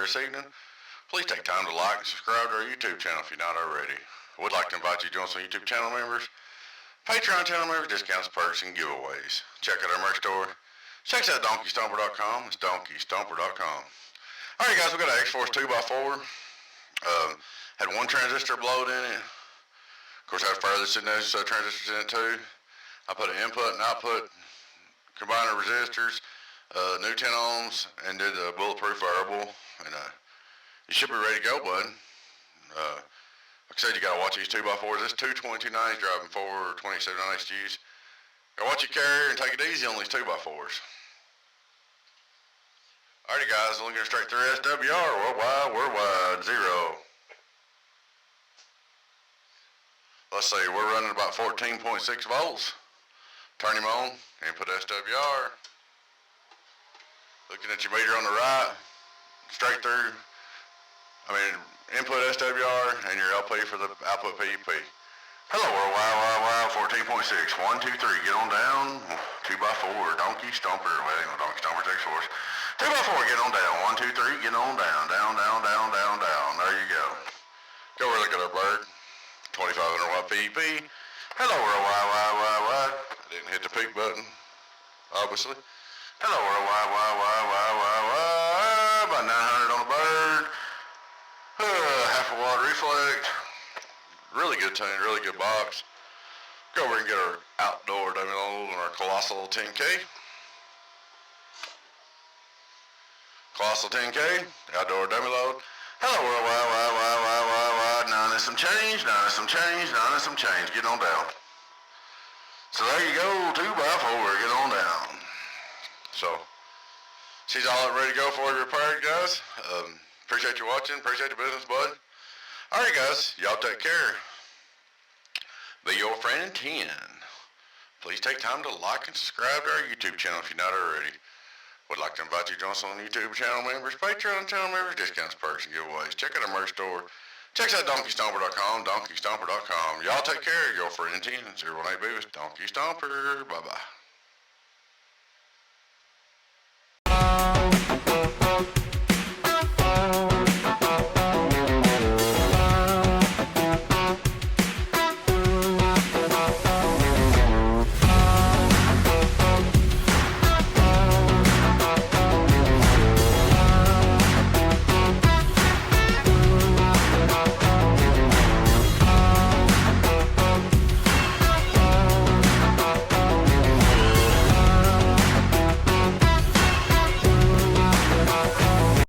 here this evening. Please take time to like and subscribe to our YouTube channel if you're not already. I would like to invite you to join some YouTube channel members, Patreon channel members, discounts, perks, and giveaways. Check out our merch store. Check out DonkeyStomper.com. It's DonkeyStomper.com. Alright guys, we got an X-Force 2x4. Had one transistor blowed in it. Of course, I had further transistors in it too. I put an input and output combiner resistors, new 10 ohms, and did the bulletproof variable. And you should be ready to go, bud. Like I said, you gotta watch these 2x4s. This 22290s driving 4 27 HGs. Gotta watch your carrier and take it easy on these 2x4s. Alrighty guys, looking straight through SWR, worldwide, 0. Let's see, we're running about 14.6 volts. Turn him on, input SWR. Looking at your meter on the right, straight through. Input SWR and your LP for the output PUP. Hello worldwide, 14.6, 1, 2, 3, get on down. 2x4, Donkey Stomper, well, Donkey Stomper's X-Force. 2x4, get on down. 1, 2, 3, get on down. Down. There you go. Go over look at our bird. 2500 watt PEP. Hello worldwide. I didn't hit the peak button, obviously. Hello worldwide. About 900 on the bird. Half a watt reflect. Really good tune, really good box. Go over and get our outdoor dummy load on our Colossal 10K. Colossal 10K, outdoor dummy load. Hello worldwide, 9 and some change, 9 and some change, get on down. So there you go, 2x4, get on down. So, she's all ready to go for you repaired, guys. Appreciate you watching, appreciate the business, bud. Alright guys, y'all take care. Be your friend in 10. Please take time to like and subscribe to our YouTube channel if you're not already. Would like to invite you to join some YouTube channel members, Patreon channel members, discounts, perks, and giveaways. Check out our merch store. Check out DonkeyStomper.com, DonkeyStomper.com. Y'all take care. Your friend in 10, 018 Beavis, Donkey Stomper. Bye-bye.